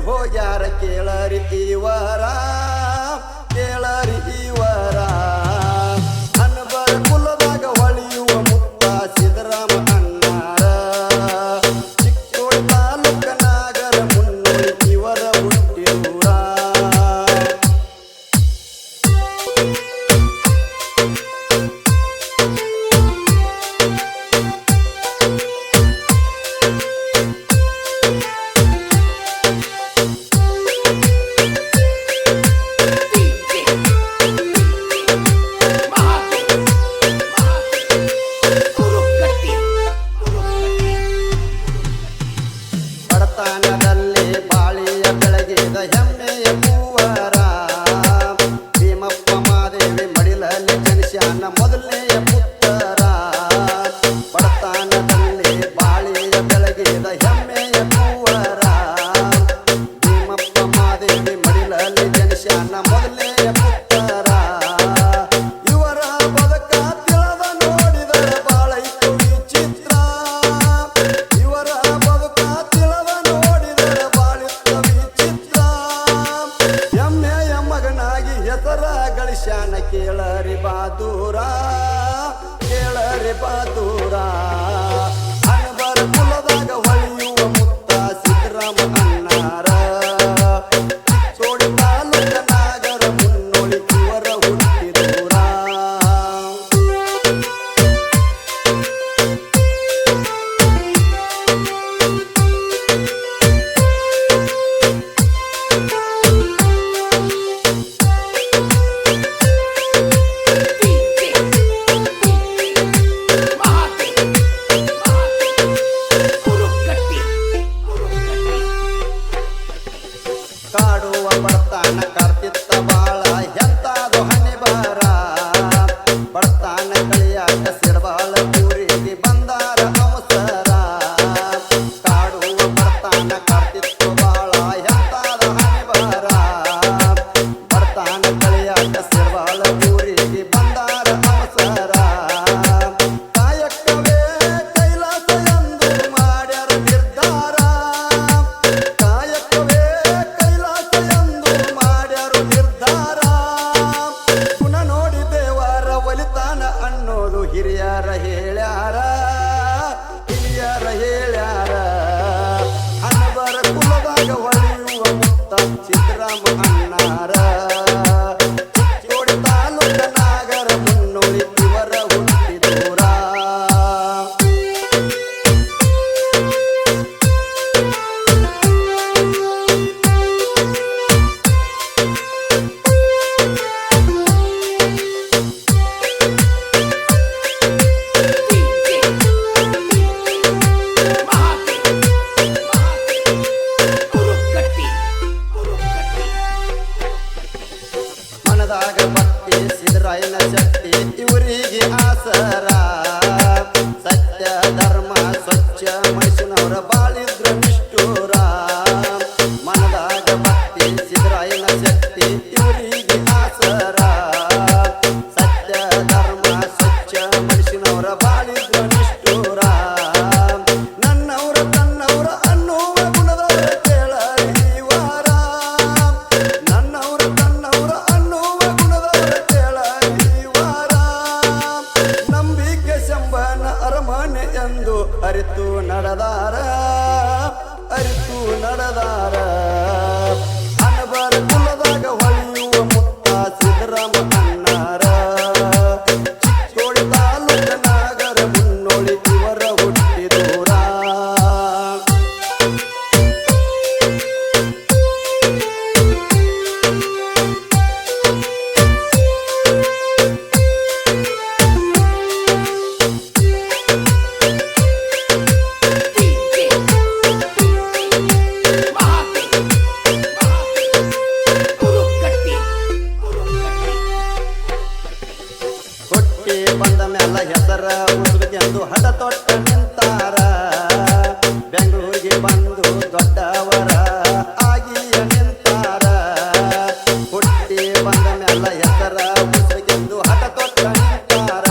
ಹೋಗ್ಯಾರ ಕೇಳರಿ ಇವರ ಕೇಳರಿ ಇವರ ಅನ್ಬರ ಕುಲದಾಗ ಹೊಳೆಯುವ ಮುತ್ತ ಸಿದ್ದರಾಮ ಅಣ್ಣಾರ ಚಿಕ್ಕೋಡಿ ತಾಲೂಕ ನಾಗರ ಮುನ್ನೋಳಿ ಇವರ ಹುಟ್ಟಿದೂರ ಬಡತನದಲ್ಲಿ ಬಾಳಿಯ ಬೆಳಗಿದ ಹೆಮ್ಮೆಯ ಮೂವರ ಭೀಮಪ್ಪ ಮಾದೇವಿ ಮಡಿಲಲ್ಲಿ ಜನಿಸ್ಯಾನ ಮೊದಲನೆಯ ಪುತ್ತರ ಬಡತನದಲ್ಲಿ ಬಾಳಿಯ ಬೆಳಗಿದ ಹೆಮ್ಮೆಯ ಮೂವರ ಭೀಮಪ್ಪ ಮಾದೇವಿ ಮಡಿಲಲ್ಲಿ ಜನಿಸ್ಯಾನ ಮೊದಲನೆಯ ಪುತ್ತರ ಇವರ ಬದುಕ ತಿಳಿದ ನೋಡಿದರ ಬಾಳೈತು ವಿಚಿತ್ರ ಇವರ ಬದುಕ ತಿಳಿದ ನೋಡಿದರ ಬಾಳಿತ್ತು ವಿಚಿತ್ರ ಹೆಮ್ಮೆಯ ಮಗನಾಗಿ ಹೆಸರ ಗಳಿಸ್ಯಾನ ಕೇಳರಿ ಬಹಾದೂರ ಕೇಳರಿ ಬಹಾದೂರ ಅನ್ಬರ ಕುಲದಾಗ ಹೊಳೆಯುವ ಮುತ್ತ ಸಿದ್ದರಾಮ ಅಣ್ಣಾರ ಚಿಕ್ಕೋಡಿ ತಾಲೂಕ ನಾಗರ ಮುನ್ನೋಳಿ ಇವರ ಹುಟ್ಟಿದೂರ ಕಾಡುವ ಬಡತಾನ ಕಾರ್ತಿತ್ತ ಬಾಳ ಎಂತಾದು ಹಣೆ ಬಾರ ಬಡತಾನ ಕಳಿಯಾಕ ಸಿಡಬಾಳ ಊರಿಗೆ ಬಂದಾರ ಅವಸರ ಕಾಡುವ ಬಡತಾನ ಕಾರ್ತಿತ್ತ ಬಾಳ ಎಂತಾದು ಹಣೆ ಬಾರ ಬಡತಾನ ಕಳಿಯಾಕ ಸಿಡಬಾಳ ಊರಿಗೆ ಬಂದಾರ ಅವಸರ ಕಾಯಕವೇ ಕೈಲಾಸ ಎಂದು ಮಾಡ್ಯಾರ ನಿರ್ಧಾರ ಕಾಯಕವೇ ಕೈಲಾಸ ಎಂದು ಮಾಡ್ಯಾರು ನಿರ್ಧಾರ ಪುನಃ ನೋಡಿ ದೇವರ ಒಲಿತಾನ ಅನ್ನೋದು ಹಿರಿಯರ ಹೇಳ್ಯಾರ ಹಿರಿಯರ ಹೇಳ್ಯಾರ ಅನ್ಬರ ಕುಲದಾಗ ಹೊಳೆಯುವ ಮುತ್ತ ಸಿದ್ದರಾಮ ಅಣ್ಣಾರ ಚಿಕ್ಕೋಡಿ ತಾಲೂಕ ನಾಗರ ಮುನ್ನೋಳಿ ಇವರ ಹುಟ್ಟಿದೂರ ಮನದಾಗ ಭಕ್ತಿ ಸಿದ್ದರಾಯನ ಶಕ್ತಿ ಇವರಿಗೆ ಆಸರ ಸತ್ಯ ಧರ್ಮ ಸ್ವಚ್ಛ ಮನುಷ್ಯನವರ ಬಾಳಿದ್ರ ನಿಷ್ಠೂರ ಮನದಾಗ ಭಕ್ತಿ ಸಿದ್ದರಾಯನ ಶಕ್ತಿ ಇವರಿಗೆ ಆಸರ ಸತ್ಯ ಧರ್ಮ ಸ್ವಚ್ಛ ಮನುಷ್ಯನವರ ಬಾಳಿದ್ರ ನಿಷ್ಠೂರ ನನ್ನವರ ತನ್ನವರ ಅನ್ನುವ ಗುಣದವರ ಕೇಳರಿ ಇವರ ನನ್ನವರ ತನ್ನವರ ಅನ್ನುವ ಗುಣದವರ ಕೇಳರಿ ಇವರ ನಂಬಿಕೆ ಶಂಭನ ಅರಮನೆ ಎಂದು ಅರಿತು ನಡೆದಾರ ಅರಿತು ನಡೆದಾರ ಅನ್ಬರ ಕುಲದಾಗ ಹೊಳೆಯುವ ಮುತ್ತ ಸಿದ್ದರಾಮ ಅಣ್ಣಾರ ಚಿಕ್ಕೋಡಿ ತಾಲೂಕ ನಾಗರ ಮುನ್ನೋಳಿ ಇವರ ಹುಟ್ಟಿದೂರ ಹುಟ್ಟಿ ಬಂದ ಮ್ಯಾಲ ಹೆಸರ ಉಳಿದೆಂದು ಹಠ ತೊಟ್ಟ ನಿಂತಾರ ಬೆಂಗಳೂರಿಗೆ ಬಂದು ದೊಡ್ಡವರ ಆಗಿಯ ನಿಂತಾರ ಹುಟ್ಟಿ ಬಂದ ಮ್ಯಾಲ ಹೆಸರ ಉಳಿದೆಂದು ಹಠ ತೊಟ್ಟ ನಿಂತಾರ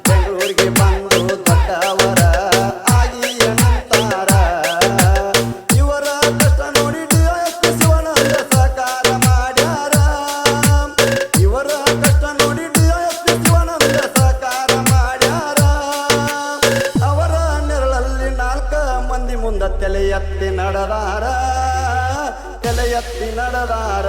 ಬೆಂಗಳೂರಿಗೆ ಬಂದು ದೊಡ್ಡವರ ಆಗಿಯ ನಿಂತಾರ ಇವರ ಕಷ್ಟ ನೋಡಿ ಎತ್ತಿ ನಡೆದಾರ